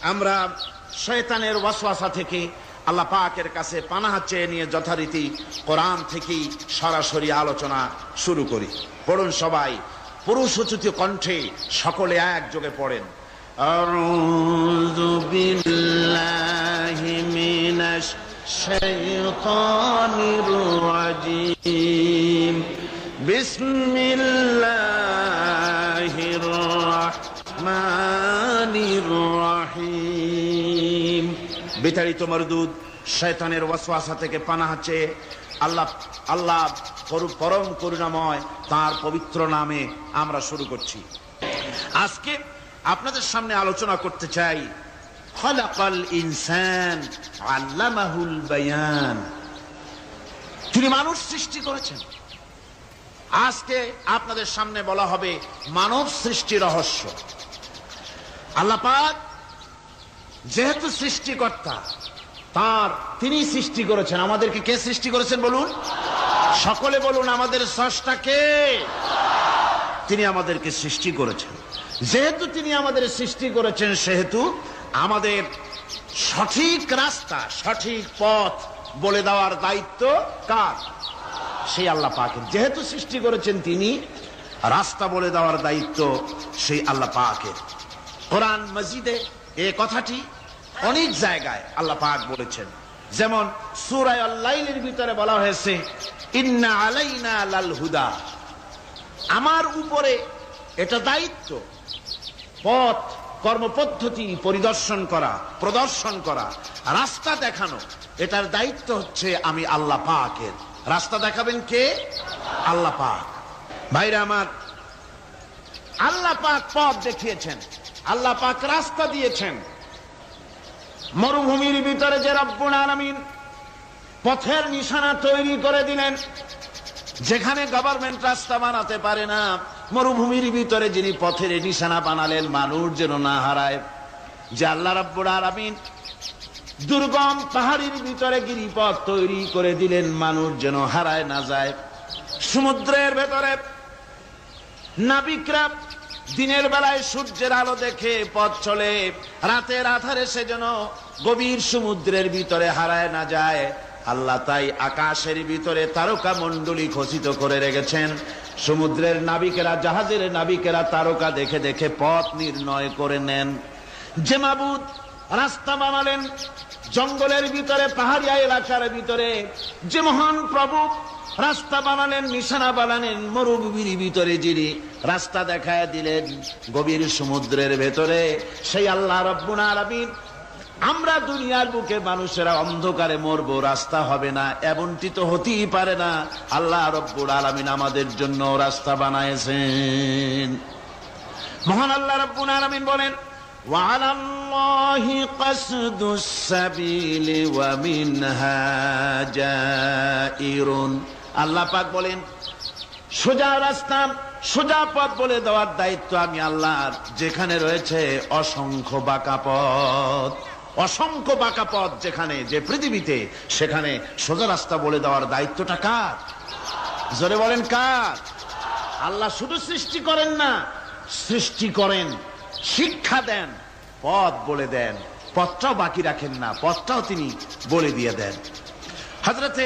আমরা শয়তানের ওয়াসওয়াসা থেকে আল্লাহ পাকের কাছে পানাহ চেয়ে নিয়ে যথারীতি কোরআন থেকেই সরাসরি আলোচনা শুরু করি। পড়ুন সবাই পুরুষোচিত কণ্ঠে, সকলে একযোগে পড়েন। আউযু বিল্লাহি মিনাশ শাইতানির রাজীম। বিসমিল্লাহির রাহমানির রাহিম। বিতাড়িত মরদুদ শয়তানের ওয়াসওয়াসা থেকে পানাহ চেয়ে আল্লাহ পরম করুণাময় তার পবিত্র নামে আমরা শুরু করছি। আজকে আপনাদের সামনে আলোচনা করতে চাই খলাকাল ইনসান আল্লামাহুল বায়ান। তিনি মানুষ সৃষ্টি করেছেন। আজকে আপনাদের সামনে বলা হবে মানব সৃষ্টি রহস্য। আল্লাহ পাক যেহেতু সৃষ্টিকর্তা, তিনি সৃষ্টি করেছেন। আমাদেরকে কে সৃষ্টি করেছেন বলুন? সকলে বলুন, আমাদের স্রষ্টা কে? তিনি আমাদেরকে সৃষ্টি করেছেন। যেহেতু তিনি আমাদের সৃষ্টি করেছেন, সেহেতু আমাদের সঠিক রাস্তা, সঠিক পথ বলে দেওয়ার দায়িত্ব কার? সেই আল্লাহ পাকের। যেহেতু সৃষ্টি করেছেন তিনি, রাস্তা বলে দেওয়ার দায়িত্ব সেই আল্লাহ পাকের। কোরআন মাজিদে এই কথাটি অনেক জায়গায় আল্লাহ পাক বলেছেন। যেমন সূরা আল-লাইলের ভিতরে বলা হয়েছে ইন্না আলাইনা লাল হুদা। আমার উপরে এটা দায়িত্ব, পথ কর্মপদ্ধতি পরিদর্শন করা, প্রদর্শন করা, রাস্তা দেখানো, এটার দায়িত্ব হচ্ছে আমি আল্লাহ পাকের। রাস্তা দেখাবেন কে? আল্লাহ পাক। ভাইরা আমার, আল্লাহ পাক পথ দেখিয়েছেন, আল্লাহ পাক রাস্তা দিয়েছেন। মরুভূমির ভিতরে যে রব্বুল আলামিন পথের নিশানা তৈরি করে দিলেন, যেখানে গভর্নমেন্ট রাস্তা বানাতে পারে না, মরুভূমির ভিতরে যিনি পথের নিশানা বানালেন মানুষ যেন না হারায়। যে আল্লাহ রব্বুল আলামিন দুর্গম পাহাড়ির ভিতরে গিরিপথ তৈরি করে দিলেন, মানুষ যেন হারায় না যায়। সমুদ্রের ভেতরে নাবিকরা দিনের বেলায় সূর্যের আলো দেখে পথ চলে, রাতের আধারে সে যেন গভীর সমুদ্রের ভিতরে হারায় না যায়। আল্লাহ তাই আকাশের ভিতরে তারকা মণ্ডলী খচিত করে রেখেছেন। সমুদ্রের নাবিকেরা, জাহাজের নাবিকেরা তারকা দেখে দেখে পথ নির্ণয় করে নেন। যে মাবুদ রাস্তা বানালেন জঙ্গলের ভিতরে, পাহাড়িয়া এলাকার ভিতরে, যে মহান প্রভু রাস্তা বানালেন, নিশানা বানালেন মরুভূমির ভিতরে, যিনি রাস্তা দেখায় দিলেন গভীর সমুদ্রের ভেতরে, সেই আল্লাহ রব্বুল আলামিন। আমরা দুনিয়ার বুকে মানুষেরা অন্ধকারে মরবো, রাস্তা হবে না, এমনটি তো হতেই পারে না। আল্লাহ রব্বুল আলামিন আমাদের জন্য রাস্তা বানাইছেন। মহান আল্লাহ রব্বুল আলামিন বলেন وعلى الله قصد السبيل ومنها جائر। আল্লাহ পাক বলেন সোজা রাস্তা, সোজা পথ বলে দেওয়ার দায়িত্ব আমি আল্লাহর। যেখানে রয়েছে অসংখ্য বাঁকা পথ, অসংখ্য বাঁকা পথ যেখানে, যে পৃথিবীতে, সেখানে সোজা রাস্তা বলে দেওয়ার দায়িত্বটা কার? জোরে বলেন কার? আল্লাহ শুধু সৃষ্টি করেন না, সৃষ্টি করেন, শিক্ষা দেন, পথ বলে দেন, পথটাও বাকি রাখেন না, পথটাও তিনি বলে দিয়ে দেন। হযরতে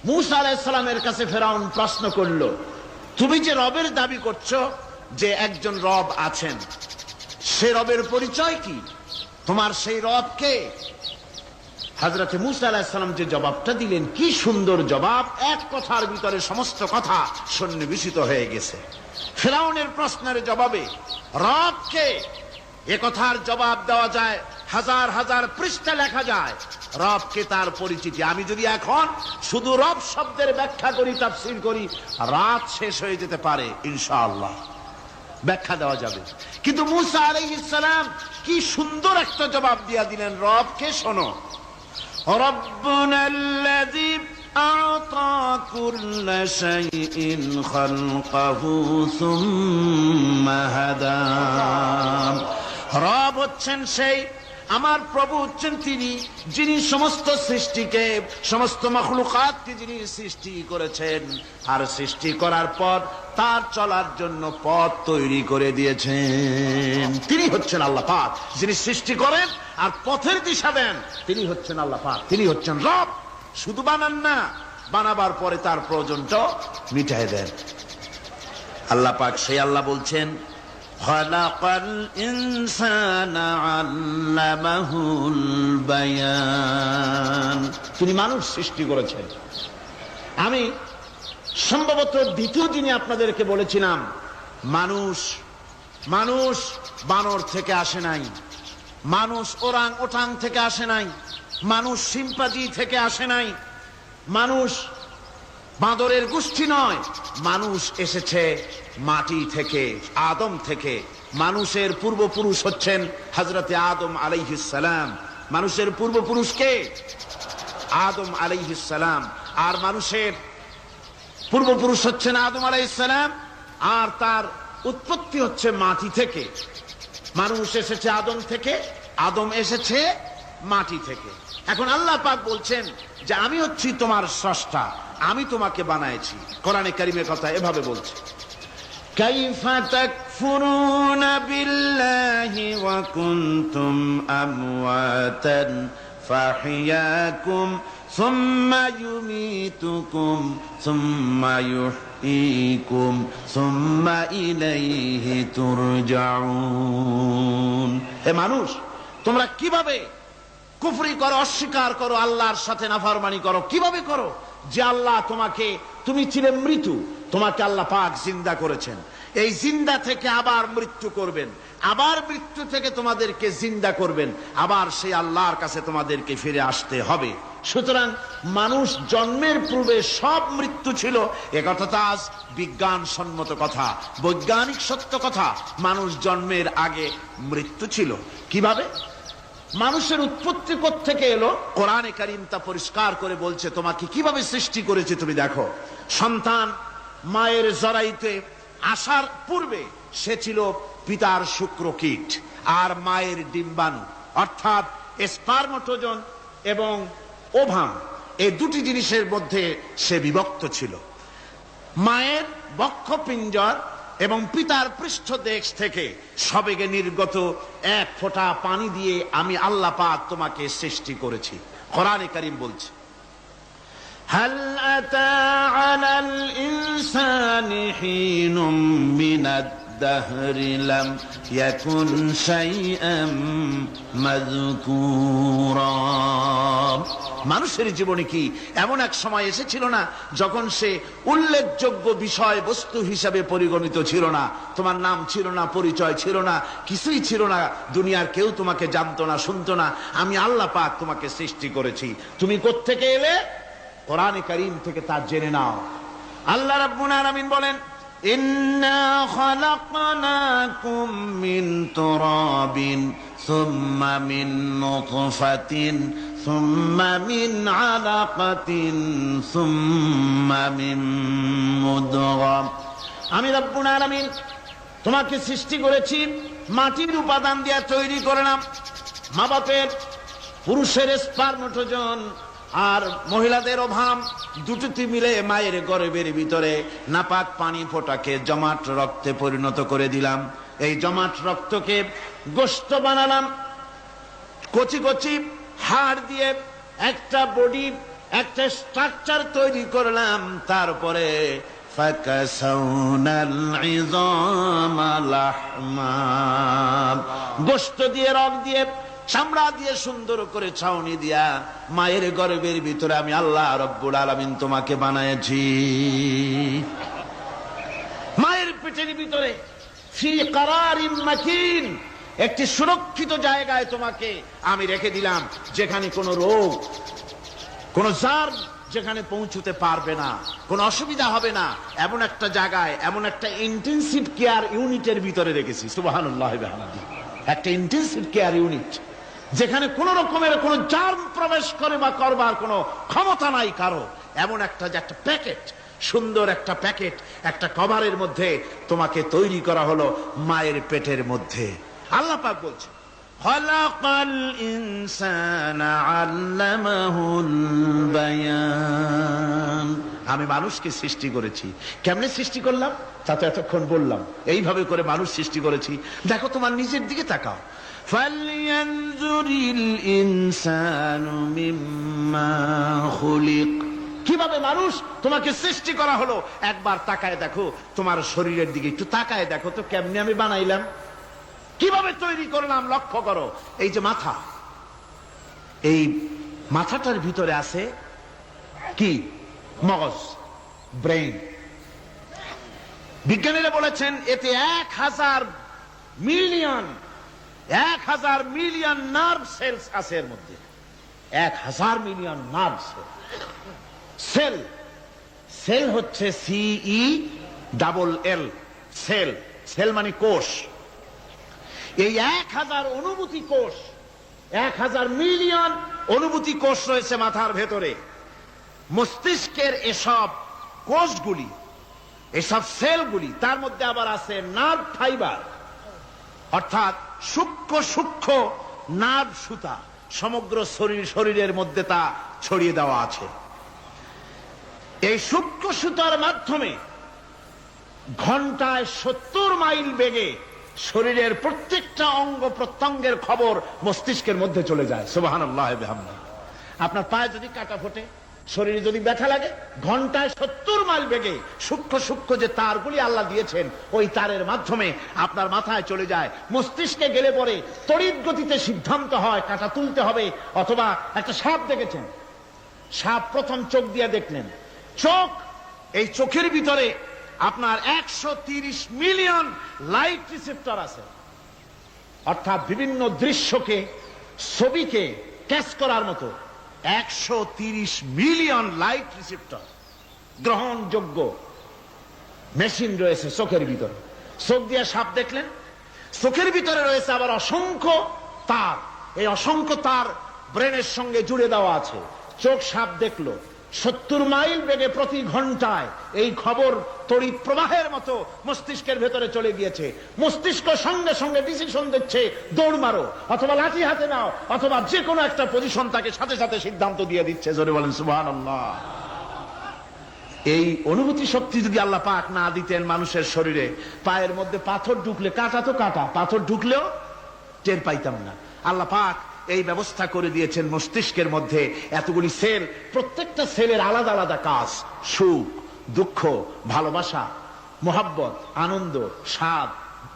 মূসা আলাইহিস সালামের কাছে ফেরাউন প্রশ্ন করলো, তুমি যে রবের দাবি করছো, যে একজন রব আছেন, সে রবের পরিচয় কি? তোমার সেই রব কে? হযরতে মূসা আলাইহিস সালাম যে জবাবটা দিলেন, কি সুন্দর জবাব! এক কথার ভিতরে সমস্ত কথা সন্নিবেশিত হয়ে গেছে। ফেরাউনের প্রশ্নের জবাবে রব কে, এ কথার জবাব দেওয়া যায়, হাজার হাজার পৃষ্ঠা লেখা যায়। রব কে, তার পরিচিতি। আমি যদি এখন শুধু রব শব্দের ব্যাখ্যা করি, তাফসীর করি, রাত শেষ হয়ে যেতে পারে, ইনশাআল্লাহ ব্যাখ্যা দেওয়া যাবে। কিন্তু মূসা আলাইহিস সালাম কি সুন্দর একটা জবাব দিয়া দিলেন। রব কে শোনো, রব্বুনাল্লাযী আ'তা কুল্লা শাইইন খালকাহু সুম্মা হাদা। রব হচ্ছেন সেই আমার প্রভু হচ্ছেন তিনি, যিনি সমস্ত সৃষ্টিকে, সমস্ত মাখলুকাতকে যিনি সৃষ্টি করেছেন, আর সৃষ্টি করার পর তার চলার জন্য পথ তৈরি করে দিয়েছেন। তিনি হচ্ছেন আল্লাহ পাক, যিনি সৃষ্টি করেন আর পথের দিশা দেন। তিনি হচ্ছেন আল্লাহ পাক, তিনি হচ্ছেন রব। শুধু বানান না, বানাবার পরে তার প্রয়োজনটা মিটায় দেন। আল্লাহ পাক সেই আল্লাহ বলছেন, খালাকাল ইনসানা আল্লামাহুল বায়ান। তিনি মানুষ সৃষ্টি করেছেন। আমি সম্ভবত দ্বিতীয় দিনে আপনাদেরকে বলেছিলাম, মানুষ বানর থেকে আসে নাই, মানুষ ওরাং ওটাং থেকে আসে নাই, মানুষ শিম্পাজি থেকে আসে নাই, মানুষ বাঁদরের গোষ্ঠী নয়, মানুষ এসেছে মাটি থেকে, আদম থেকে। মানুষের পূর্বপুরুষ হচ্ছেন হযরতে আদম আলাইহিস সালাম। মানুষের পূর্বপুরুষ কে? আদম আলাইহিস সালাম। আর মানুষের পূর্বপুরুষ হচ্ছেন আদম আলাইহিস সালাম, আর তার উৎপত্তি হচ্ছে মাটি থেকে। মানুষ এসেছে আদম থেকে, আদম এসেছে মাটি থেকে। এখন আল্লাহ পাক বলছেন যে আমি হচ্ছি তোমার স্রষ্টা, আমি তোমাকে বানাইছি। কোরআনে কারীমের কথা এভাবে বলছে, কাইফা তাকফুরুনা বিল্লাহি ওয়া কুনতুম আমওয়াতান ফাহিয়াকুম সুম্মা ইউমীতুকুম সুম্মা ইউহয়ীকুম সুম্মা ইলাইহি তুরজাউন। হে মানুষ, তোমরা কিভাবে কুফরি করো, অস্বীকার করো, আল্লাহর সাথে নাফরমানি করো? কিভাবে করো? যে আল্লাহ তোমাকে, তুমি ছিলে মৃত্যু, তোমাকে আল্লাহ পাক জিন্দা করেছেন। এই জিন্দা থেকে আবার মৃত্যু করবেন, আবার মৃত্যু থেকে তোমাদেরকে জিন্দা করবেন, আবার সেই আল্লাহর কাছে তোমাদেরকে ফিরে আসতে হবে। সুতরাং মানুষ জন্মের পূর্বে সব মৃত্যু ছিল, একথা তো আজ বিজ্ঞান সম্মত কথা, বৈজ্ঞানিক সত্য কথা। মানুষ জন্মের আগে মৃত্যু ছিল। কিভাবে? মানুষের উৎপত্তি কোত্থেকে এলো? কোরআনে কারীম তা পরিষ্কার করে বলছে। তোমাকে কিভাবে সৃষ্টি করেছে তুমি দেখো। সন্তান মায়ের জরায়ুতে আসার পূর্বে সে ছিল পিতার শুক্রকীট আর মায়ের ডিম্বাণু, অর্থাৎ স্পার্মটোজন এবং ওভাম, এই দুটি জিনিসের মধ্যে সে বিভক্ত ছিল। মায়ের বক্ষপিঞ্জর এবং পিতার পৃষ্ঠদেশ থেকে সবেগে নির্গত এক ফোঁটা পানি দিয়ে আমি আল্লাহ পাক তোমাকে সৃষ্টি করেছি। কোরআনে কারীম বলছে, হাল আতা আলাল ইনসানি হিনুম মিনাদ দাহরি লাম ইয়াকুন শাইআম মাযকুরা। মানুষের জীবনে কি এমন এক সময় এসেছিল না যখন সে উল্লেখযোগ্য বিষয় বস্তু হিসাবে পরিগণিত ছিল না? তোমার নাম ছিল না, পরিচয় ছিল না, কিছুই ছিল না, দুনিয়ার কেউ তোমাকে জানতো না, শুনতো না। আমি আল্লাহ পাক তোমাকে সৃষ্টি করেছি। তুমি কোত্থেকে এলে? কোরআনে কারীম থেকে তা জেনে নাও। আল্লাহ রাব্বুল আলামিন বলেন, ইন্না খালাকনাকুম মিন তুরাবিন সুম্মা মিন নুতফাতিন সুম্মা মিন আলাকাতিন সুম্মা মিন মুদগা। আমি রাব্বুল আলামিন তোমাকে সৃষ্টি করেছি, মাটির উপাদান দিয়ে তৈরি করলাম। মা বাপের, পুরুষের স্পার্মটোজন আর মহিলাদের ওভাম দুটোতে মিলে মায়ের গর্ভের ভিতরে নাপাক পানি ফোঁটাকে জমাট রক্তে পরিণত করে দিলাম। এই জমাট রক্তকে গোশত বানালাম, কচি কচি হাড় দিয়ে একটা বডি, একটা স্ট্রাকচার তৈরি করলাম। তারপরে ফাকাসাউনাল ইযামা লাহমা, গোশত দিয়ে, রক দিয়ে, চামড়া দিয়ে সুন্দর করে ছাউনি দিয়া মায়ের গর্ভের ভিতরে আমি আল্লাহ রব্বুল আলামিন তোমাকে বানাইছি। মায়ের পেটের ভিতরে ফি কারারিন মাকিন, একটি সুরক্ষিত জায়গায় তোমাকে আমি রেখে দিলাম, যেখানে কোনো রোগ, কোনো জার্ম যেখানে পৌঁছতে পারবে না, কোনো অসুবিধা হবে না। এমন একটা জায়গায়, এমন একটা ইন্টেনসিভ কেয়ার ইউনিটের ভিতরে রেখেছি। সুবহানাল্লাহ ওয়া বিহামদিহি। একটা ইন্টেনসিভ কেয়ার ইউনিট, যেখানে কোন রকমের কোন জার্ম প্রবেশ করে বা করবার কোনো ক্ষমতা নাই কারো। এমন একটা যে একটা প্যাকেট, সুন্দর একটা প্যাকেট, একটা কভারের মধ্যে তোমাকে তৈরি করা হলো মায়ের পেটের মধ্যে। আল্লাহ পাক বলছে, খালাকাল ইনসানা আল্লামাহুল বায়ান। আমি মানুষকে সৃষ্টি করেছি। কেমনে সৃষ্টি করলাম তা তো এতক্ষণ বললাম। এইভাবে করে মানুষ সৃষ্টি করেছি। দেখো তোমার নিজের দিকে তাকাও। ফালইয়ানজুরিল ইনসানু মিম্মা খুলিক। কিভাবে মানুষ তোমাকে সৃষ্টি করা হলো একবার তাকায় দেখো, তোমার শরীরের দিকে একটু তাকায় দেখো তো কেমনে আমি বানাইলাম, কিভাবে তৈরি করলাম লক্ষ্য করো। এই যে মাথা, এই মাথাটার ভিতরে আছে কি? মগজ, ব্রেইন। বিজ্ঞানীরা বলেছেন এতে 1000 মিলিয়ন নার্ভ সেলস আছে এর মধ্যে। 1000 মিলিয়ন নার্ভ সেল। সেল হচ্ছে CELL, সেল। সেল মানে কোষ। এই 1000 অনুভূতি কোষ, 1000 মিলিয়ন অনুভূতি কোষ রয়েছে মাথার ভেতরে। মস্তিষ্কের এসব কোষগুলি, এসব সেলগুলি, তার মধ্যে আবার আছে নার্ভ ফাইবার, অর্থাৎ সূক্ষ্ম সূক্ষ্ম নার্ভ সুতা সমগ্র শরীরের মধ্যে তা ছড়িয়ে দেওয়া আছে। এই সূক্ষ্ম সুতার মাধ্যমে ঘন্টায় 70 মাইল বেগে শরীরের প্রত্যেকটা অঙ্গ প্রত্যঙ্গের খবর মস্তিষ্কের মধ্যে চলে যায়। সুবহানাল্লাহ ওয়া বিহামদিহি। আপনার পায়ে যদি কাটা ফোটে, শরীরে যদি ব্যথা লাগে, ঘন্টায় 70 মাইল বেগে সূক্ষ্ম সূক্ষ্ম যে তারগুলি আল্লাহ দিয়েছেন, ওই তারের মাধ্যমে আপনার মাথায় চলে যায়। মস্তিষ্কে গেলে পরে তড়িৎ গতিতে সিদ্ধান্ত হয় কাটা তুলতে হবে। অথবা একটা সাপ দেখেছেন, সাপ প্রথম চোখ দিয়ে দেখলেন, চোখ, এই চোখের ভিতরে আপনার 130 মিলিয়ন লাইট রিসেপ্টর আছে, অর্থাৎ বিভিন্ন দৃশ্যকে, ছবিকে ক্যাচ করার মতো 130 মিলিয়ন লাইট রিসেপ্টর গ্রহণযোগ্য মেশিন রয়েছে চোখের ভিতরে। চোখ দিয়ে সাপ দেখলেন, চোখের ভিতরে রয়েছে আবার অসংখ্য তার। এই অসংখ্য তার ব্রেনের সঙ্গে জুড়ে দেওয়া আছে। চোখ সাপ দেখলো, 70 মাইল বেগে প্রতি ঘন্টায় এই খবর তড়িৎ প্রবাহের মতো মস্তিষ্কের ভেতরে চলে গিয়েছে। মস্তিষ্ক সঙ্গে সঙ্গে ডিসিশন দিচ্ছে, দৌড় মারো, অথবা লাঠি হাতে নাও, অথবা যে কোনো একটা পজিশন তাকে সাথে সাথে সিদ্ধান্ত দিয়ে দিচ্ছে। জোরে বলেন সুবহানাল্লাহ। এই অনুভূতি শক্তি যদি আল্লাহ পাক না দিতেন মানুষের শরীরে, পায়ের মধ্যে পাথর ঢুকলে, কাটা তো কাটা, পাথর ঢুকলেও টের পাইতাম না। আল্লাহ পাক এই ব্যবস্থা করে দিয়েছেন মস্তিষ্কের মধ্যে এতগুলি সেল, প্রত্যেকটা সেলের আলাদা আলাদা কাজ। সুখ, দুঃখ, ভালোবাসা, মোহাব্বত, আনন্দ, স্বাদ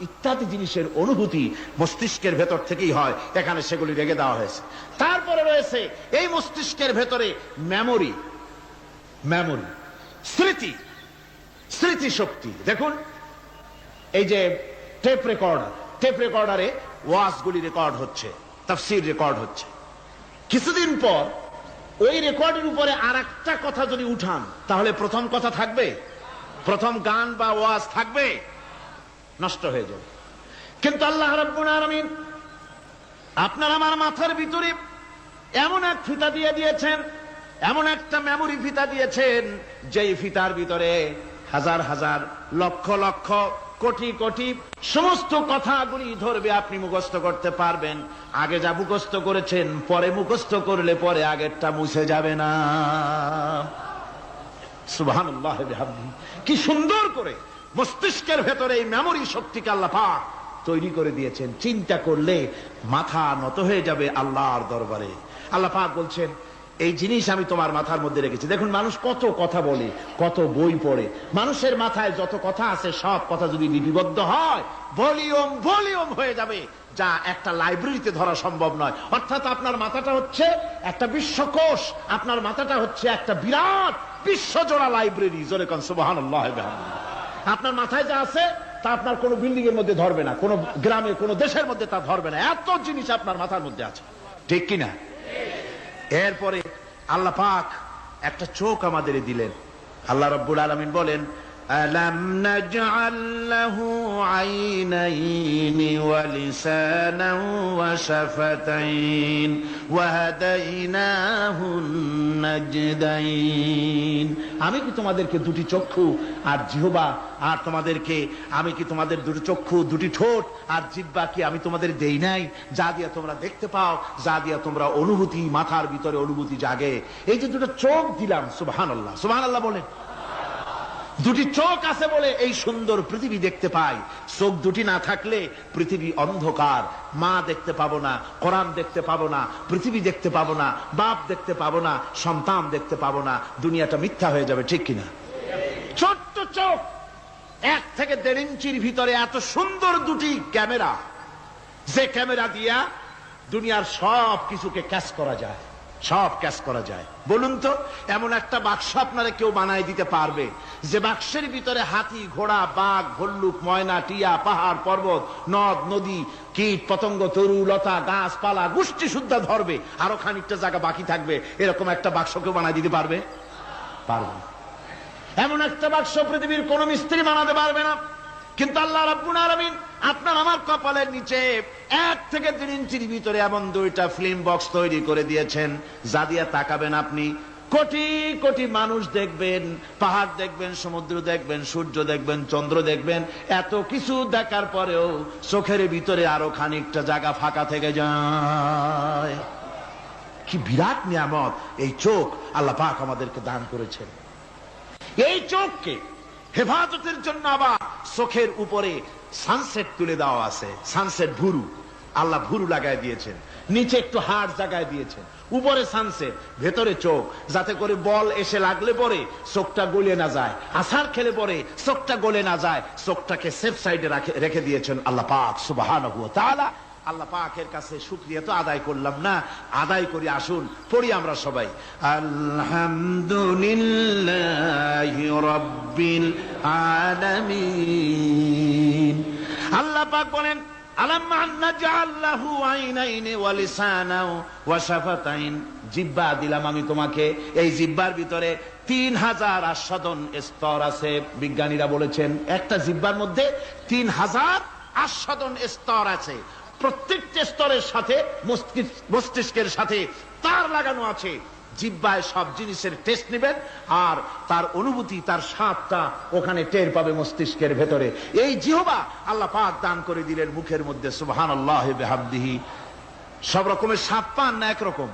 ইত্যাদি জিনিসের অনুভূতি মস্তিষ্কের ভেতর থেকেই হয়। এখানে সেগুলি রেখে দেওয়া হয়েছে। তারপরে রয়েছে এই মস্তিষ্কের ভেতরে মেমোরি, স্মৃতি, স্মৃতি শক্তি। দেখুন এই যে টেপ রেকর্ডারে ওয়াজগুলি রেকর্ড হচ্ছে, তাফসীর রেকর্ড হচ্ছে। কিছুদিন পর ওই রেকর্ডের উপরে আরেকটা কথা যদি উঠান, তাহলে প্রথম কথা থাকবে? প্রথম গান বা ওয়াজ থাকবে? নষ্ট হয়ে যাবে। কিন্তু আল্লাহ রাব্বুল আলামিন আপনার আমার মাথার ভিতরে এমন এক ফিতা দিয়ে দিয়েছেন, এমন একটা মেমোরি ফিতা দিয়েছেন, যেই ফিতার ভিতরে হাজার হাজার, লক্ষ লক্ষ, কোটি কোটি সমস্ত কথাগুলি ধরবে, আপনি মুখস্থ করতে পারবেন। আগে যা মুখস্থ করেছেন, পরে মুখস্থ করলে পরে আগেরটা মুছে যাবে না। সুবহানাল্লাহ ওয়া বিহামদিহি। কি সুন্দর করে মস্তিষ্কের ভেতরে এই মেমোরি শক্তিকে আল্লাহ পাক তৈরি করে দিয়েছেন। চিন্তা করলে মাথা নত হয়ে যাবে আল্লাহর দরবারে। আল্লাহ পাক বলছেন, এই জিনিস আমি তোমার মাথার মধ্যে রেখেছি। দেখুন মানুষ কত কথা বলে, কত বই পড়ে। মানুষের মাথায় যত কথা আছে, সব কথা যদি লিপিবদ্ধ হয়, ভলিউম হয়ে যাবে, যা একটা লাইব্রেরিতে ধরা সম্ভব নয়। অর্থাৎ আপনার মাথাটা হচ্ছে একটা বিশ্বকোষ, আপনার মাথাটা হচ্ছে একটা বিরাট বিশ্বজোড়া লাইব্রেরি। জোরে কোন সুবহানাল্লাহ। আপনার মাথায় যা আছে তা আপনার কোন বিল্ডিং এর মধ্যে ধরবে না, কোন গ্রামে, কোন দেশের মধ্যে তা ধরবে না। এত জিনিস আপনার মাথার মধ্যে আছে, ঠিক কিনা? এরপরে আল্লাহ পাক একটা চোখ আমাদের দিলেন। আল্লাহ রাব্বুল আলামিন বলেন, ألم نجعل له عينين ولسانا وشفتين وهديناه النجدين। আমি কি তোমাদেরকে দুটি চক্ষু আর জিহ্বা আর তোমাদেরকে আমি কি তোমাদের দুটি চক্ষু দুটি ঠোঁট আর জিহ্বা কি আমি তোমাদের দেই নাই, যা দিয়া তোমরা দেখতে পাও, যা দিয়া তোমরা অনুভূতি মাথার ভিতরে অনুভূতি জাগে। এই যে দুটো চোখ দিলাম, সুবহানাল্লাহ সুবহানাল্লাহ বলেন। দুটি চোখ আছে বলে এই সুন্দর পৃথিবী দেখতে পাই। চোখ দুটি না থাকলে পৃথিবী অন্ধকার, মা দেখতে পাবো না, কোরআন দেখতে পাবো না, পৃথিবী দেখতে পাবো না, বাপ দেখতে পাবো না, সন্তান দেখতে পাবো না, দুনিয়াটা মিথ্যা হয়ে যাবে, ঠিক কিনা? ছোট্ট চোখ, 1 থেকে 1.5 ইঞ্চির ভিতরে এত সুন্দর দুটি ক্যামেরা, যে ক্যামেরা দিয়া দুনিয়ার সব কিছুকে ক্যাচ করা যায়, সব ক্যাচ করা যায়। বলুন তো, এমন একটা বাক্স আপনারা কেউ বানাই দিতে পারবে যে বাক্সের ভিতরে হাতি, ঘোড়া, বাঘ, ভল্লুক, ময়না, টিয়া, পাহাড়, পর্বত, নদ, নদী, কীট, পতঙ্গ, তরু, লতা, গাছপালা, গোষ্ঠী সুদ্ধা ধরবে, আরো খানিকটা জায়গা বাকি থাকবে, এরকম একটা বাক্স কেউ বানাই দিতে পারবে? পারবে। এমন একটা বাক্স পৃথিবীর কোন মিস্ত্রি বানাতে পারবে না। কিন্তু আল্লাহ রাব্বুল আলামিন আপনার আমার কপালের নিচে 1 থেকে 1.5 ইঞ্চির ভিতরে এমন 2টা ফিল্ম বক্স তৈরি করে দিয়েছেন, যা দিয়ে তাকাবেন আপনি কোটি কোটি মানুষ দেখবেন, পাহাড় দেখবেন, সমুদ্র দেখবেন, সূর্য দেখবেন, চন্দ্র দেখবেন। এত কিছু দেখার পরেও চোখের ভিতরে আরো খানিকটা জায়গা ফাঁকা থেকে যায়। কি বিরাট নিয়ামত এই চোখ আল্লাহ পাক আমাদেরকে দান করেছেন। এই চোখকে হেফাজতের জন্য আবার চোখের উপরে সানসেট তুলে দেওয়া আছে, সানসেট ভুরু, আল্লাহ ভুরু লাগায় দিয়েছেন, নিচে একটু হাড় জায়গায় দিয়েছেন, উপরে সানসেট, ভেতরে চোখ, যাতে করে বল এসে লাগলে পরে চোখটা গলে না যায়, আছাড় খেলে পরে চোখটা গলে না যায়, চোখটাকে সেফ সাইডে রেখে দিয়েছেন আল্লাহ পাক সুবহানাহু ওয়া তাআলা। আল্লাহ পাকের কাছে শুকরিয়া তো আদায় করলাম না, আদায় করি। আসুন পড়ি আমরা সবাই, আলহামদুলিল্লাহি রাব্বিল আলামিন। আল্লাহ পাক বলেন, আলাম নাজআল লাহু আইনাইনি ওয়া লিসানাও ওয়া শাফাতাইন। জিহ্বা দিলাম আমি তোমাকে, এই জিহ্বার ভিতরে 3000 আস্বাদন স্তর আছে। বিজ্ঞানীরা বলেছেন একটা জিহ্বার মধ্যে 3000 আস্বাদন স্তর আছে। প্রত্যেকটা স্তরের সাথে মস্তিষ্কের সাথে তার লাগানো আছে। জিহ্বায় সব জিনিসের টেস্ট নেবেন আর তার অনুভূতি, তার স্বাদটা ওখানে টের পাবে মস্তিষ্কের ভেতরে। এই জিহ্বা আল্লাহ পাক দান করে দিলেন মুখের মধ্যে, সুবহানাল্লাহি বিহামদিহি। সব রকমের স্বাদ পান না একরকম?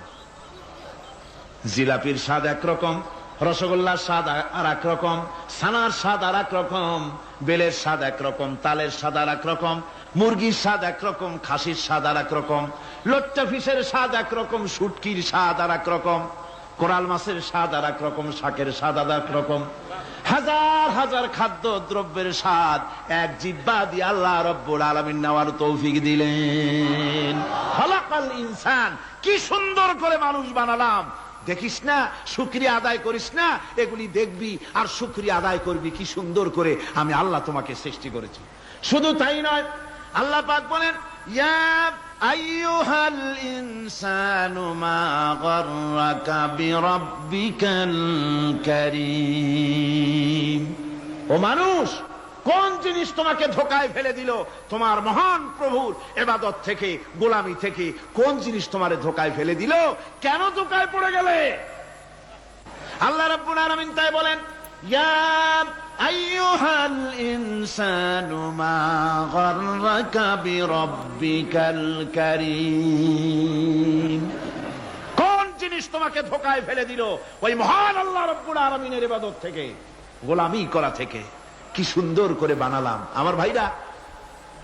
জিলাপির স্বাদ একরকম, রসগোল্লার স্বাদ আর এক রকম, ছানার স্বাদ আর এক রকম, বেলের স্বাদ একরকম, তালের স্বাদ আর এক রকম, মুরগির স্বাদ একরকম, খাসির স্বাদ আর এক রকম, লট্টা ফিশের স্বাদ একরকম, শুটকির স্বাদ আর এক রকম, কোরাল মাছের স্বাদ আর এক রকম, শাকের স্বাদ আর এক রকম। হাজার হাজার খাদ্য দ্রব্যের স্বাদ এক জিহ্বা দিয়ে আল্লাহ রব্বুল আলামিন নেওয়ার তৌফিক দিলেন। খালাকাল ইনসান, কি সুন্দর করে মানুষ বানালাম। দেখিস না, শুকরিয়া আদায় করিস না, এগুলি দেখবি আর শুকরিয়া আদায় করবি কি সুন্দর করে আমি আল্লাহ তোমাকে সৃষ্টি করেছি। শুধু তাই নয়, আল্লাহ পাক বলেন, ইয়া আইয়ুহাল ইনসানু মা গাররাকা বিরাব্বিকাল কারীম। ও মানুষ, কোন জিনিস তোমাকে ধোঁকায় ফেলে দিল তোমার মহান প্রভুর ইবাদত থেকে, গোলামি থেকে? কোন জিনিস তোমারে ধোঁকায় ফেলে দিল? কেন ধোঁকায় পড়ে গেলে? আল্লাহ রাব্বুল আলামিন তাই বলেন, ইয়া আইয়ুহাল ইনসানু মা গাররাকা বিরাব্বিকাল কারীম। কোন জিনিস তোমাকে ধোঁকায় ফেলে দিল ওই মহান আল্লাহ রাব্বুল আলামিনের ইবাদত থেকে, গোলামি করা থেকে? কি সুন্দর করে বানালাম। আমার ভাইরা,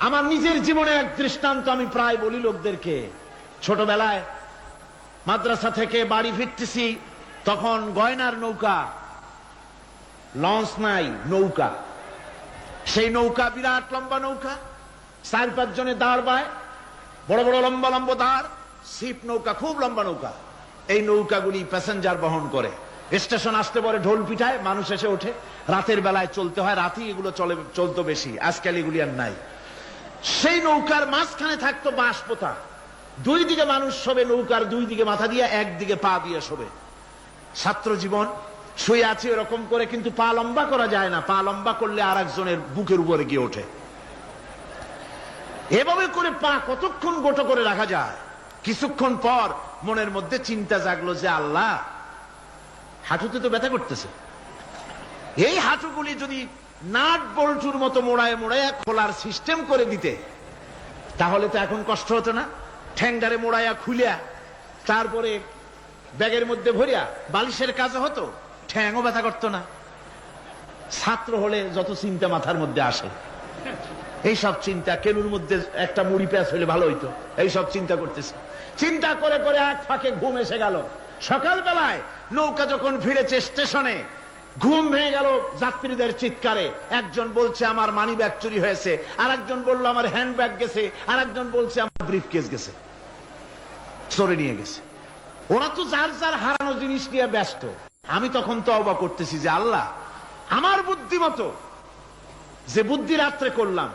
আমার নিজের জীবনে এক দৃষ্টান্ত আমি প্রায় বলি লোকদেরকে। ছোটবেলায় মাদ্রাসা থেকে বাড়ি ফিরতেছি, তখন গয়নার নৌকা, লঞ্চ নাই, নৌকা। সেই নৌকা বিরাট লম্বা নৌকা, 4-5 জনে দাঁড় বায়, বড় বড় লম্বা লম্বা দাঁড়, ছিপ নৌকা, খুব লম্বা নৌকা। এই নৌকাগুলি প্যাসেঞ্জার বহন করে। স্টেশন আসতে পরে ঢোল পিঠায়, মানুষ এসে ওঠে। রাতের বেলায় চলতে হয়, রাতেই এগুলো চলতো বেশি, আজকাল এগুলি আর নাই। সেই নৌকার মাঝখানে থাকতো বাঁশ পোতা, 2 দিকে মানুষ শোবে, নৌকার 2 দিকে মাথা দিয়ে, 1 দিকে পা দিয়ে শোবে। ছাত্র জীবন, শুয়ে আছি এরকম করে, কিন্তু পা লম্বা করা যায় না। পা লম্বা করলে আর একজনের বুকের উপরে গিয়ে ওঠে। এভাবে করে পা কতক্ষণ গোটো করে রাখা যায়? কিছুক্ষণ পর মনের মধ্যে চিন্তা জাগলো যে আল্লাহ, হাঁটুতে তো ব্যথা করতেছে, এই হাঁটুগুলি যদি নাট বল্টুর মতো মোড়ায় মোড়ায় খোলার সিস্টেম করে দিতে, তাহলে তো এখন কষ্ট হতো না। ঠ্যাংডারে মোড়াইয়া খুলিয়া তারপরে ব্যাগের মধ্যে ভরিয়া বালিশের কাজ হতো, ঠ্যাংও ব্যথা করতো না। ছাত্র হলে যত চিন্তা মাথার মধ্যে আসে, এইসব চিন্তা, কেনুর মধ্যে একটা মুড়ি প্যাঁচ হলে ভালো হইতো, এইসব চিন্তা করতেছে। চিন্তা করে করে এক ফাঁকে ঘুম এসে গেল। সকালবেলায় নৌকা যখন ফিরেছে স্টেশনে, ঘুম ভেঙে গেল যাত্রীদের চিৎকারে। একজন বলছে আমার মানি ব্যাগ চুরি হয়েছে, আর একজন বললো আমার হ্যান্ড ব্যাগ গেছে, আর একজন বলছে আমার ব্রিফ কেস গেছে, চোরে নিয়ে গেছে। ওরা তো যার যার হারানো জিনিস নিয়ে ব্যস্ত। আমি তখন তওবা করতেছি যে আল্লাহ, আমার বুদ্ধিমতো যে বুদ্ধি রাত্রে করলাম,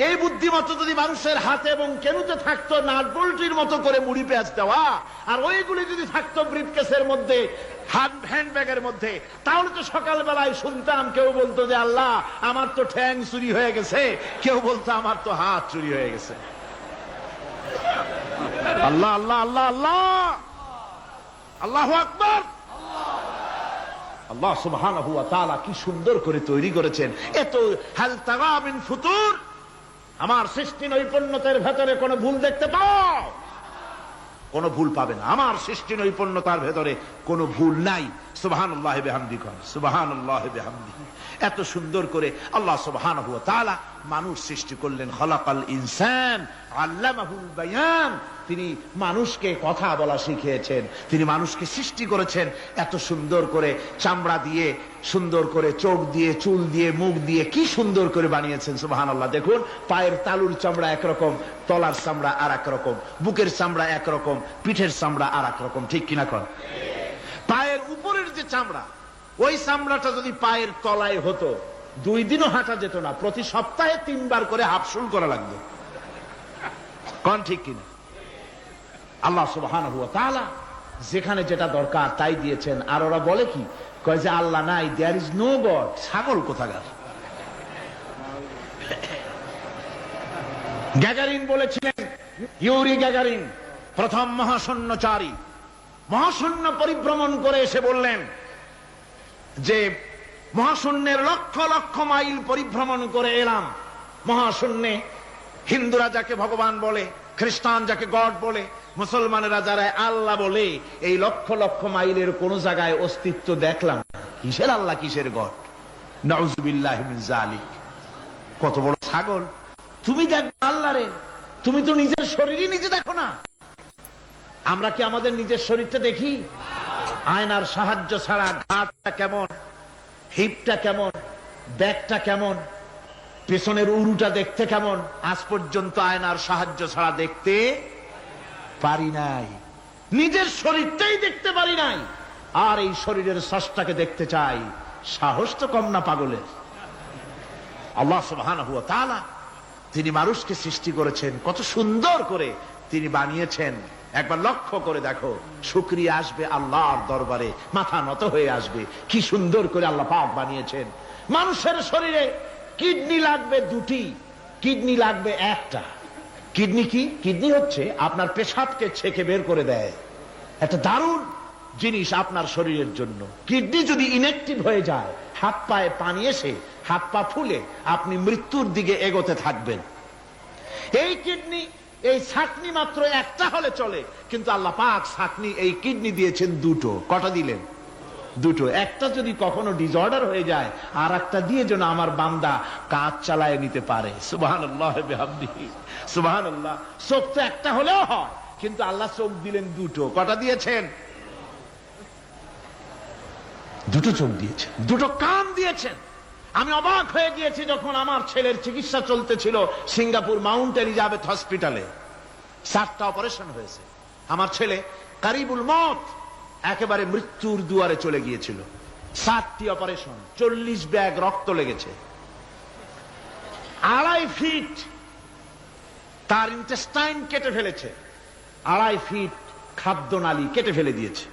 এই বুদ্ধিমতো যদি মানুষের হাতে এবং কেনুতে থাকতো নাট বল্টির মতো করে মুড়ি পেঁয়াজ দেওয়া, আর ওইগুলি যদি থাকতো ব্রিফকেসের মধ্যে, হ্যান্ডব্যাগের মধ্যে, তাহলে তো সকালবেলায় শুনতাম কেউ বলতো যে আল্লাহ আমার তো ঠ্যাং চুরি হয়ে গেছে, কেউ বলতো আমার তো হাত চুরি হয়ে গেছে। আল্লাহ আল্লাহ আল্লাহ আল্লাহ আল্লাহু আকবার। আল্লাহ সুবহানাহু ওয়া তাআলা কি সুন্দর করে তৈরি করেছেন। এত হাল তারা মিন ফুতুর, আমার সৃষ্টি নৈপুণ্যতার ভেতরে কোনো ভুল দেখতে পাও? কোনো ভুল পাবে না। আমার সৃষ্টি নৈপুণ্যতার ভেতরে কোনো ভুল নাই। সুবহানাল্লাহি বিহামদিহি, সুবহানাল্লাহি বিহামদিহি। এত সুন্দর করে আল্লাহ সুবহানাহু ওয়া তাআলা মানুষ সৃষ্টি করলেন। খলাকাল ইনসান আল্লামাহুল বায়ান। তিনি মানুষকে কথা বলা শিখিয়েছেন, তিনি মানুষকে সৃষ্টি করেছেন এত সুন্দর করে, চামড়া দিয়ে, সুন্দর করে চোখ দিয়ে, চুল দিয়ে, মুখ দিয়ে, কি সুন্দর করে বানিয়েছেন। সুবহানাল্লাহ। দেখুন, পায়ের তালুর চামড়া একরকম, তলার চামড়া আর এক রকম, বুকের চামড়া একরকম, পিঠের চামড়া আর এক রকম, ঠিক কিনা কর? পায়ের উপরের যে চামড়া, ওই চামড়াটা যদি পায়ের তলায় হতো, 2 দিনও হাঁটা যেত না। প্রতি সপ্তাহে 3 বার করে হাফসুল করা লাগতো, কোন ঠিক কিনা? আল্লাহ সুবহানাহু ওয়া তাআলা যেখানে যেটা দরকার তাই দিয়েছেন। আর ওরা বলে কি, কয় যে আল্লাহ নাই, দেয়ার ইজ নো গড। ছাগল কোথাকার। গ্যাগারিন বলেছিলেন, ইউরি গ্যাগারিন প্রথম মহাশূন্যচারী, মহাশূন্য পরিভ্রমণ করে এসে বললেন যে মহাশূন্যের লক্ষ লক্ষ মাইল পরিভ্রমণ করে এলাম। মহাশূন্যে হিন্দুরা যাকে ভগবান বলে, খ্রিস্টান যাকে গড বলে, মুসলমানেরা যারা আল্লাহ বলে, এই লক্ষ লক্ষ মাইলের কোন জায়গায় অস্তিত্ব দেখলাম না। কিসের আল্লাহ, কিসের গড? নাউযুবিল্লাহি মিন যালিক। কত বড় ছাগল! তুমি দেখো আল্লাহ রে, তুমি তো নিজের শরীরই নিজে দেখো না। আমরা কি আমাদের নিজের শরীরটা দেখি? আয়নার সাহায্য ছাড়া ঘাটটা কেমন, হিপটা কেমন, ব্যাকটা কেমন, পেছনের উরুটা দেখতে কেমন, আজ পর্যন্ত আয়নার সাহায্য ছাড়া দেখতে পারি নাই। নিজের শরীরটাই দেখতে পারি নাই, আর এই শরীরের স্রষ্টাকে দেখতে চাই। সাহস তো কম না পাগলের। আল্লাহ সুবহানাহু ওয়া তাআলা তিনি মানুষকে সৃষ্টি করেছেন, কত সুন্দর করে তিনি বানিয়েছেন। একবার লক্ষ্য করে দেখো, শুকরিয়া আসবে আল্লাহর দরবারে, মাথা নত হয়ে আসবে। কি সুন্দর করে আল্লাহ পাক বানিয়েছেন। মানুষের শরীরে কিডনি লাগবে 2টি, কিডনি লাগবে 1টা। কিডনি কি? কিডনি হচ্ছে আপনার পেশাবকে ছেঁকে বের করে দেয়, একটা দারুণ জিনিস আপনার শরীরের জন্য। কিডনি যদি ইনঅ্যাক্টিভ হয়ে যায়, হাত পায়ে পানি এসে হাত পা ফুলে আপনি মৃত্যুর দিকে এগোতে থাকবেন। এই কিডনি, এই ছাকনি মাত্র 1টা হলে চলে, কিন্তু আল্লাহ পাক ছাকনি, এই কিডনি দিয়েছেন 2টো। কটা দিলেন? 2টো। একটা যদি কখনো ডিসঅর্ডার হয়ে যায়, আর একটা দিয়ে যেন আমার বান্দা কাজ চালায় নিতে পারে। সুবহানাল্লাহ বিহামদিহি, সুবহানাল্লাহ। চোখ তো একটা হলেও হয়, কিন্তু আল্লাহ চোখ দিলেন 2টো। কটা দিয়েছেন? 2টো চোখ দিয়েছেন, 2টো কান দিয়েছেন। আমি অবাক হয়ে গিয়েছি যখন আমার ছেলের চিকিৎসা চলতেছিল সিঙ্গাপুর মাউন্ট এলিজাবেথ হসপিটালে। 7টা অপারেশন হয়েছে। আমার ছেলে কারিবুল মত, একেবারে মৃত্যুর দুয়ারে চলে গিয়েছিল। 7টি অপারেশন, 40 ব্যাগ রক্ত লেগেছে। 2.5 ফিট তার ইন্টেস্টাইন কেটে ফেলেছে, 2.5 ফিট খাদ্য নালী কেটে ফেলে দিয়েছে।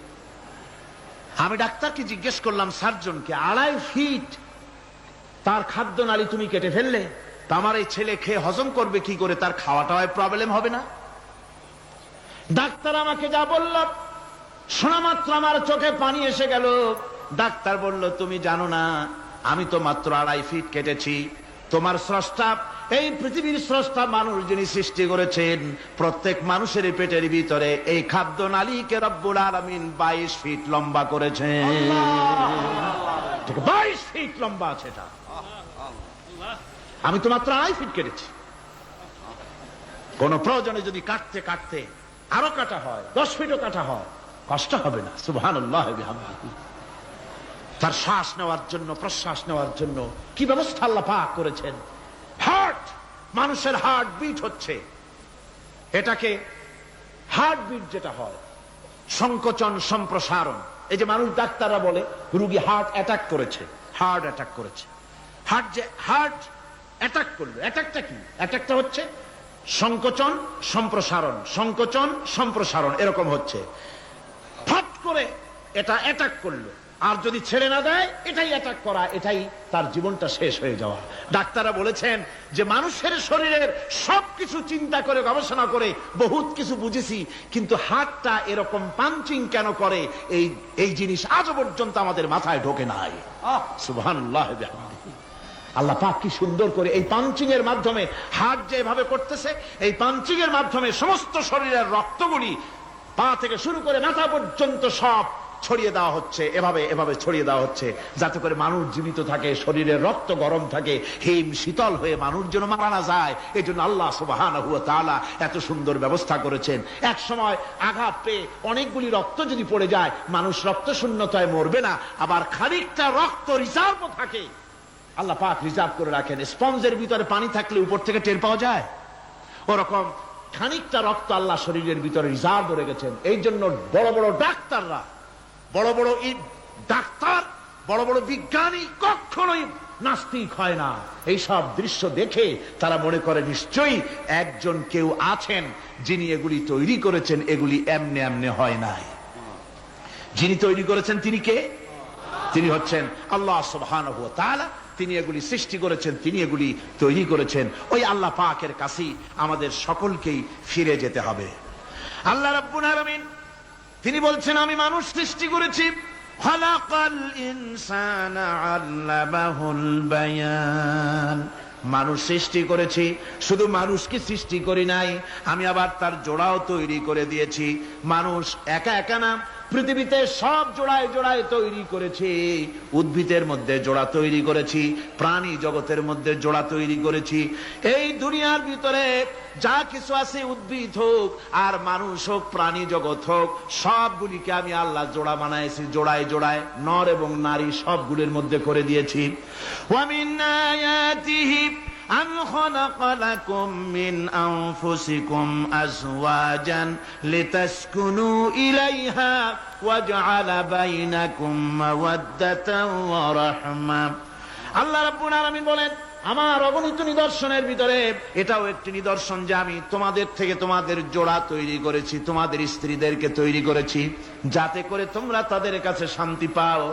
আমি ডাক্তারকে জিজ্ঞেস করলাম, সার্জনকে, 2.5 ফিট তার খাদ্য নালী তুমি কেটে ফেললে, তা আমার এই ছেলে খেয়ে হজম করবে কি করে? তার খাওয়াটাও প্রবলেম হবে না? ডাক্তার আমাকে যা বলল, শোনা মাত্র আমার চোখে পানি এসে গেল। ডাক্তার বলল, তুমি জানো না, আমি তো মাত্র 2.5 ফিট কেটেছি। তোমার স্রষ্টা, এই পৃথিবীর স্রষ্টা মানুষ যিনি সৃষ্টি করেছেন, প্রত্যেক মানুষের পেটের ভিতরে এই খাদ্য নালীকে রব্বুল আলামিন 22 ফিট লম্বা করেছেন। 22 ফিট লম্বা আছে এটা। আমি তো মাত্র 2.5 ফিট কেটেছি। কোন প্রয়োজনে যদি কাটতে কাটতে আরো কাটা হয়, 10 ফিটও কাটা হয়, কষ্ট হবে না। সুবহানাল্লাহ ওয়া বিহামদিহি। তার শ্বাস নেওয়ার জন্য, প্রশ্বাস নেওয়ার জন্য কি ব্যবস্থা আল্লাহ পাক করেছেন। হার্ট, মানুষের হার্ট বিট হচ্ছে, এটাকে হার্ট বিট যেটা হয়, সংকোচন সম্প্রসারণ। এই যে মানুষ, ডাক্তাররা বলে রোগী হার্ট অ্যাটাক করেছে, হার্ট অ্যাটাক করেছে। হার্ট অ্যাটাক করলো, অ্যাটাকটা কি? অ্যাটাকটা হচ্ছে সংকোচন সম্প্রসারণ, সংকোচন সম্প্রসারণ, এরকম হচ্ছে। ফট করে এটা অ্যাটাক করলো, আর যদি ছেড়ে না দেয়, এটাই অ্যাটাক করা, এটাই তার জীবনটা শেষ হয়ে যাওয়া। ডাক্তাররা বলেছেন যে মানুষের শরীরের সবকিছু চিন্তা করে, গবেষণা করে বহুত কিছু বুঝেছি, কিন্তু হার্টটা এরকম পাঞ্চিং কেন করে, এই জিনিস আজও পর্যন্ত আমাদের মাথায় ঢোকে নাই। সুবহানাল্লাহ। আল্লাহ পাক কি সুন্দর করে এই পাঞ্চিং এর মাধ্যমে, হার্ট যেভাবে করতেছে, এই পাঞ্চিং এর মাধ্যমে সমস্ত শরীরের রক্তগুলি পা থেকে শুরু করে মাথা পর্যন্ত সব ছড়িয়ে দেওয়া হচ্ছে, এভাবে এভাবে ছড়িয়ে দেওয়া হচ্ছে, যাতে করে মানুষ জীবিত থাকে, শরীরের রক্ত গরম থাকে, হিম শীতল হয়ে মানুষ যেন মারা না যায়। এই জন্য আল্লাহ সুবহানাহু ওয়া তাআলা এত সুন্দর ব্যবস্থা করেছেন। এক সময় আঘাত পেয়ে অনেকগুলি রক্ত যদি পড়ে যায়, মানুষ রক্ত শূন্যতায় মরবে না, আবার খানিকটা রক্ত রিজার্ভ থাকে, আল্লাহ পাক রিজার্ভ করে রাখেন। স্পঞ্জের ভিতরে পানি থাকলে উপর থেকে টের পাওয়া যায়, ওরকম খানিকটা রক্ত আল্লাহ শরীরের ভিতরে রিজার্ভ রেখেছেন। এই জন্য বড় বড় ডাক্তাররা, বড় বড় ডাক্তার, বড় বড় বিজ্ঞানী কখনোই নাস্তিক হয় না। এই সব দৃশ্য দেখে তারা মনে করে নিশ্চয়ই একজন কেউ আছেন যিনি এগুলি তৈরি করেছেন, এগুলি এমনে এমনে হয় নাই। যিনি তৈরি করেছেন তিনি কে? তিনি হচ্ছেন আল্লাহ সুবহানাহু ওয়া তাআলা। তিনি এগুলি সৃষ্টি করেছেন, তিনি এগুলি তৈরি করেছেন। ওই আল্লাহ পাকের কাছেই আমাদের সকলকেই ফিরে যেতে হবে। আল্লাহ রাব্বুল আলামিন তিনি বলছেন, আমি মানুষ সৃষ্টি করেছি, খালাকাল ইনসানা আল্লামাহুল বায়ান। মানুষ সৃষ্টি করেছি, শুধু মানুষকে সৃষ্টি করি নাই, আমি আবার তার জোড়াও তৈরি করে দিয়েছি। মানুষ একা একা না, পৃথিবীতে সব জোড়ায় জোড়ায় তৈরি করেছি। উদ্ভিদের মধ্যে জোড়া তৈরি করেছি, প্রাণী জগতের মধ্যে জোড়া তৈরি করেছি। এই দুনিয়ার ভিতরে যা কিছু আছে, উদ্ভিদ হোক আর মানুষ হোক, প্রাণী জগৎ হোক, সবগুলিকে আমি আল্লাহ জোড়া বানাইছি, জোড়ায় জোড়ায় নর এবং নারী সবগুলির মধ্যে করে দিয়েছি। ওয়া মিন আয়াতিহি أَنْ خَلَقَ لَكُم مِّنْ أَنفُسِكُمْ أَزْوَاجًا لِتَسْكُنُوا إِلَيْهَا وَجَعَلَ بَيْنَكُم مَّوَدَّةً وَرَحْمَةً। আল্লাহ রাব্বুল আলামিন বলেন, আমার অগণিত নিদর্শনের ভিতরে এটাও একটি নিদর্শন যে আমি তোমাদের থেকে তোমাদের জোড়া তৈরি করেছি, তোমাদের স্ত্রীদেরকে তৈরি করেছি, যাতে করে তোমরা তাদের কাছে শান্তি পাও।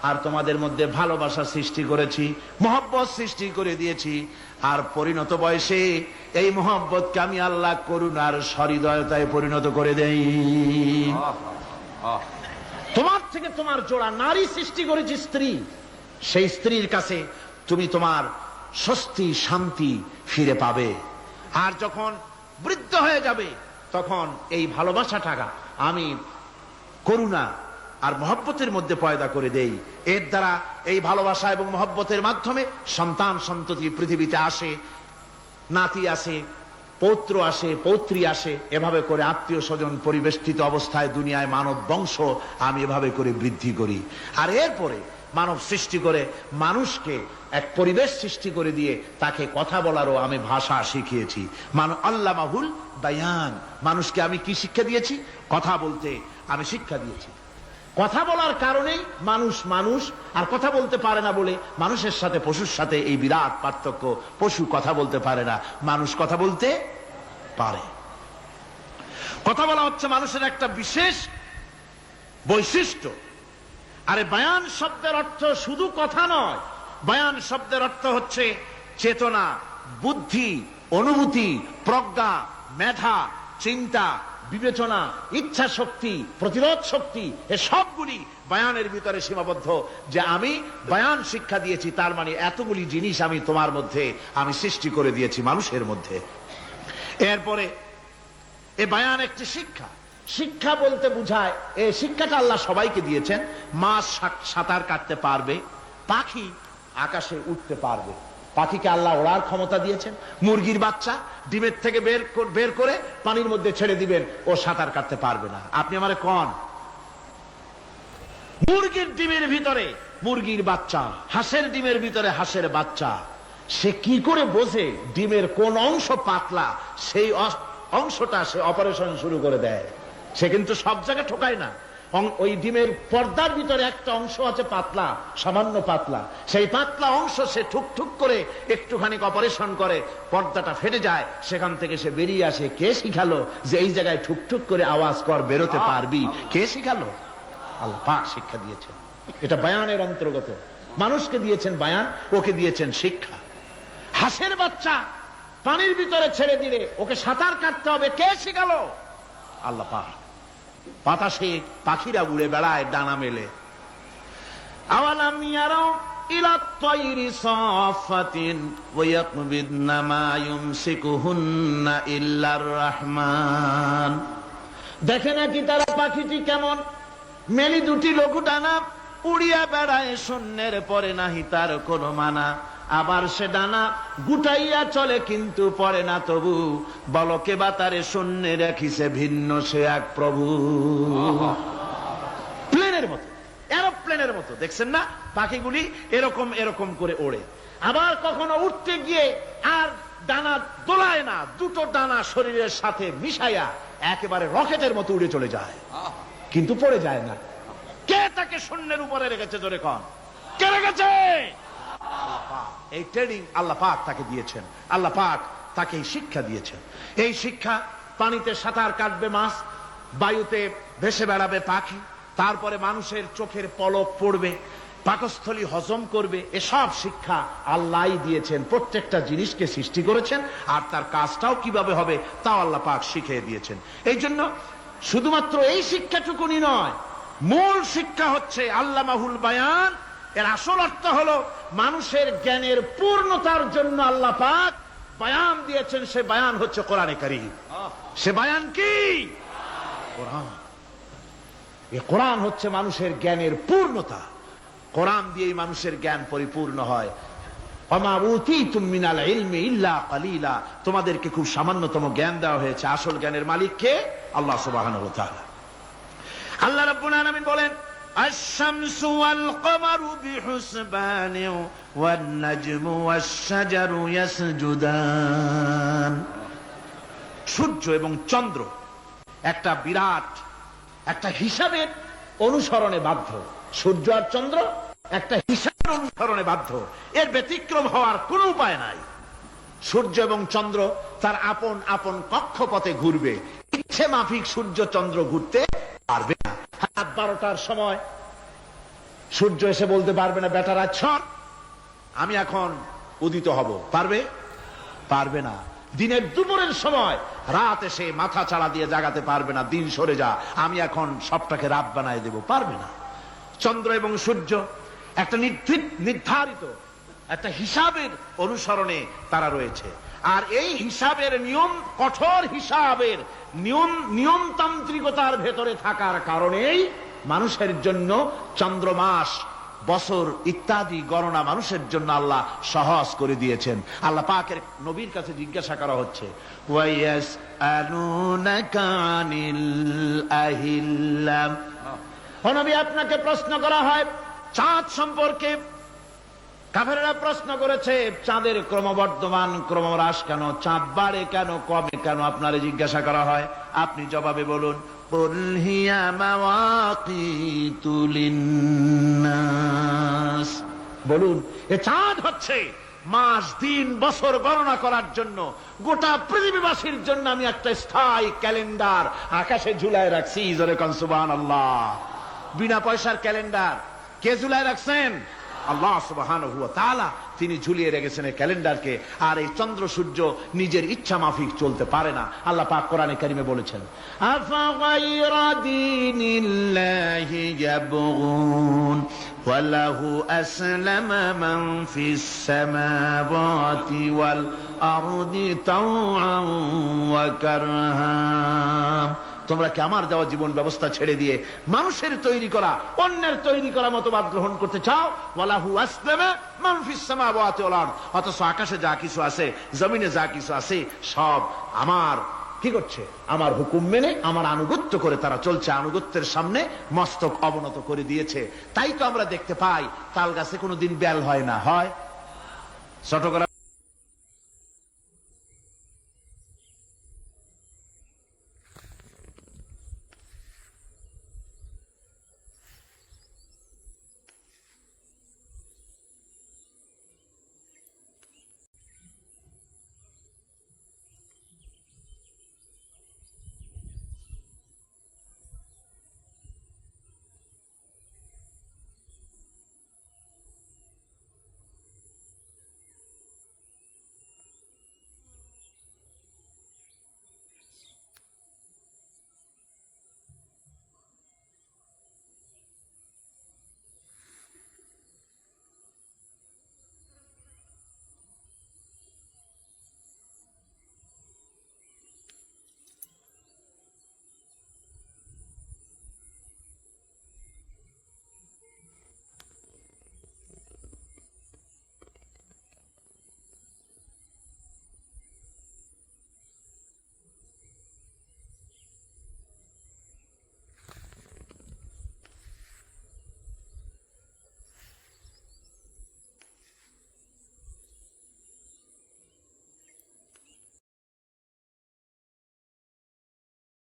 আর তোমাদের মধ্যে ভালোবাসা সৃষ্টি করেছি, মহব্বত সৃষ্টি করে দিয়েছি। আর পরিণত বয়সে এই মহব্বতকে আমি আল্লাহ করুণার সহৃদয়তায় পরিণত করে দেই। তোমার থেকে তোমার জোড়া নারী সৃষ্টি করেছি, স্ত্রী। সেই স্ত্রীর কাছে তুমি তোমার স্বস্তি শান্তি ফিরে পাবে। আর যখন বৃদ্ধ হয়ে যাবে, তখন এই ভালোবাসাটা আমি করুণা আর মহব্বতের মধ্যে পয়দা করে দেই। এর দ্বারা এই ভালোবাসা এবং মহব্বতের মাধ্যমে সন্তান সন্ততি পৃথিবীতে আসে, নাতি আসে, পৌত্র আসে, পৌত্রী আসে, এভাবে করে আত্মীয় স্বজন পরিবেষ্টিত অবস্থায় দুনিয়ায় মানব বংশ আমি এভাবে করে বৃদ্ধি করি। আর এরপরে মানব সৃষ্টি করে মানুষকে এক পরিবেশ সৃষ্টি করে দিয়ে তাকে কথা বলারও আমি ভাষা শিখিয়েছি। আল্লামাহুল বায়ান। মানুষকে আমি কি শিক্ষা দিয়েছি? কথা বলতে আমি শিক্ষা দিয়েছি। কথা বলার কারণেই মানুষ মানুষ, আর কথা বলতে পারে না বলে মানুষের সাথে পশুর সাথে এই বিরাট পার্থক্য। পশু কথা বলতে পারে না, মানুষ কথা বলতে পারে। কথা বলা হচ্ছে মানুষের একটা বিশেষ বৈশিষ্ট্য। আরে বায়ান শব্দের অর্থ শুধু কথা নয়, বায়ান শব্দের অর্থ হচ্ছে চেতনা, বুদ্ধি, অনুভূতি, প্রজ্ঞা, মেধা, চিন্তা, বিবেচনা, ইচ্ছা শক্তি, প্রতিরোধ শক্তি, এ সবগুলি বায়ানের ভিতরে সীমাবদ্ধ। যে আমি বায়ান শিক্ষা দিয়েছি, তার মানে এতগুলি জিনিস আমি তোমার মধ্যে আমি সৃষ্টি করে দিয়েছি মানুষের মধ্যে। এরপরে এ বায়ান একটি শিক্ষা। শিক্ষা বলতে বুঝায়, এই শিক্ষাটা আল্লাহ সবাইকে দিয়েছেন। মাছ সাঁতার কাটতে পারবে, পাখি আকাশে উঠতে পারবে, পাখিকে আল্লাহ ওড়ার ক্ষমতা দিয়েছেন। মুরগির বাচ্চা ডিমের থেকে বের করে পানির মধ্যে ছেড়ে দিবেন, ও সাঁতার কাটতে পারবে না। আপনি আমারে কোন মুরগির ডিমের ভিতরে মুরগির বাচ্চা, হাঁসের ডিমের ভিতরে হাঁসের বাচ্চা, সে কি করে বোঝে ডিমের কোন অংশ পাতলা, সেই অংশটা সে অপারেশন শুরু করে দেয়। সে কিন্তু সব জায়গায় ঠোকায় না। ওই ডিমের পর্দার ভিতরে একটা অংশ আছে পাতলা, সামান্য পাতলা, সেই পাতলা অংশ সে ঠুকঠুক করে একটুখানি অপারেশন করে, পর্দাটা ফেটে যায়, সেখান থেকে সে বেরিয়ে আসে। কে শিখালো যে এই জায়গায় ঠুকঠুক করে আওয়াজ কর, বেরোতে পারবি? কে শিখালো? আল্লাহ পাক শিক্ষা দিয়েছেন। এটা বায়ানের অন্তর্গত। মানুষকে দিয়েছেন বায়ান, ওকে দিয়েছেন শিক্ষা। হাঁসের বাচ্চা পানির ভিতরে ছেড়ে দিলে ওকে সাঁতার কাটতে হবে, কে শিখালো? আল্লাহ পাক। বাতাসে পাখিরা উড়ে বেড়ায় ডানা মেলে। আওয়ালাম ইয়ারাও ইলা তায়রি সাফাতিন ওয়া ইয়াকবিদনা মা ইউমসিকুহুন্না ইল্লার রহমান। দেখে নাকি তারা পাখিটি কেমন? মেলি দুটি লঘু ডানা, উড়িয়া বেড়ায় শূন্যের পরে নাহি তার কোনো মানা। আবার সে ডানা গুটাইয়া চলে কিন্তু পড়ে না তবু, বলকে বাতারে শূন্যে রাখিছে ভিন্ন সে এক প্রভু। প্লেনের মতো, এরোপ্লেনের মতো, দেখছেন না পাখিগুলি এরকম এরকম করে ওড়ে। আবার কখনো উঠতে গিয়ে আর ডানা দোলায় না, দুটো ডানা শরীরের সাথে মিশাইয়া একেবারে রকেটের মতো উড়ে চলে যায়, কিন্তু পড়ে যায় না। কে তাকে শূন্যের উপরে রেখেছে? জোরে কন, কে রেখেছে? এই ট্রেনিং আল্লাহ পাক তাকে দিয়েছেন। আল্লাহ পাক তাকে এই শিক্ষা দিয়েছেন। এই শিক্ষা, পানিতে সাঁতার কাটবে মাছ, বায়ুতে ভেসে বেড়াবে পাখি, তারপরে মানুষের চোখের পলক পড়বে, পাকস্থলী হজম করবে, এসব শিক্ষা আল্লাহই দিয়েছেন। প্রত্যেকটা জিনিসকে সৃষ্টি করেছেন, আর তার কাজটাও কিভাবে হবে তাও আল্লাহ পাক শিখিয়ে দিয়েছেন। এই জন্য শুধুমাত্র এই শিক্ষাটুকুনি নয়, মূল শিক্ষা হচ্ছে আল্লামাহুল বায়ান। এর আসল অর্থ হলো মানুষের জ্ঞানের পূর্ণতার জন্য আল্লাহ পাক বায়ান দিয়েছেন। সে বায়ান হচ্ছে কোরআনে কারীম। সে বায়ান কি? কোরআন। এই কোরআন হচ্ছে মানুষের জ্ঞানের পূর্ণতা। কোরআন দিয়েই মানুষের জ্ঞান পরিপূর্ণ হয়। ওমা উতীতুম মিনাল ইলমি ইল্লা কালিলা, তোমাদেরকে খুব সামান্যতম জ্ঞান দেওয়া হয়েছে। আসল জ্ঞানের মালিক কে? আল্লাহ সুবহানাহু ওয়া তাআলা। আল্লাহ রাব্বুল আলামিন বলেন, আশ-শামসু ওয়াল কমারু বিহুসবান ওয়ান নাজমু ওয়াশ-শাজারু ইয়াসজুদান। সূর্য এবং চন্দ্র একটা বিরাট একটা হিসাবের অনুসরণে বাধ্য। সূর্য আর চন্দ্র একটা হিসাবের অনুসরণে বাধ্য, এর ব্যতিক্রম হওয়ার কোনো উপায় নাই। সূর্য এবং চন্দ্র তার আপন আপন কক্ষপথে ঘুরবে, ইচ্ছে মাফিক সূর্য চন্দ্র ঘুরতে পারবে না। রাত 12টার সময় সূর্য এসে বলতে পারবে না, বেটা রাত ছট, আমি এখন উদিত হব। পারবে? পারবে না। দিনের দুপুরের সময় রাত এসে মাথা চাড়া দিয়ে জাগাতে পারবে না, দিন সরে যা, আমি এখন সবটাকে রাত বানায় দেব, পারবে না। চন্দ্র এবং সূর্য একটা নির্ধারিত একটা হিসাবের অনুসরণে তারা রয়েছে। আর এই হিসাবের নিয়ম, কঠোর হিসাবের নিয়মতান্ত্রিকতার ভেতরে থাকার কারণেই মানুষের জন্য চন্দ্র, মাস, বছর ইত্যাদি গণনা মানুষের জন্য আল্লাহ সহজ করে দিয়েছেন। আল্লাহ পাকের নবীর কাছে জিজ্ঞাসা করা হচ্ছে, ওয়ায়াসআলুনাকা আনিল আহিল্লাম। ও নবী, আপনাকে প্রশ্ন করা হয় চাঁদ সম্পর্কে। কাফেররা প্রশ্ন করেছে, চাঁদের ক্রমবর্ধমান ক্রমহ্রাস কেন? চাঁদ বাড়ে কেন, কমে কেন? আপনারে জিজ্ঞাসা করা হয়, আপনি জবাবে বলুন, কুল হিয়া মাওয়াকিতু লিন্নাস। বলুন, এ চাঁদ হচ্ছে মাস, দিন, বছর গণনা করার জন্য, গোটা পৃথিবীবাসীর জন্য আমি একটা স্থায়ী ক্যালেন্ডার আকাশে ঝুলায় রাখছি। জোরে কোন সুবহানাল্লাহ। বিনা পয়সার ক্যালেন্ডার, কে ঝুলায় রাখছেন? আল্লাহ সুবহানাহু ওয়া তাআলা। তিনি ঝুলিয়ে রেখেছেন এই ক্যালেন্ডারকে। আর এই চন্দ্র সূর্য নিজের ইচ্ছা মাফিক চলতে পারে না। আল্লাহ পাক কোরআনে কারিমে বলেছেন, আফাগায়রা দীনিল্লাহি ইয়াবগুন ওয়া লাহু আসলামা মান ফিস সামাওয়াতি ওয়াল আরদি তাওআন ওয়া কারহা। তোমরা কি আমার দেওয়া জীবন ব্যবস্থা ছেড়ে দিয়ে মানুষের তৈরি করা, অন্যের তৈরি করা মতবাদ গ্রহণ করতে চাও? ওয়ালাহু আসলামা মান ফিস সামাওয়াতি ওয়াল আরদ। অথচ আকাশে যা কিছু আছে, জমিনে যা কিছু আছে, সব আমার কি করছে? আমার হুকুম মেনে, আমার আনুগত্য করে তারা চলছে। আনুগত্যের সামনে মস্তক অবনত করে দিয়েছে। তাই তো আমরা দেখতে পাই তাল গাছে কোনোদিন বেল হয় না, হয়? ছোট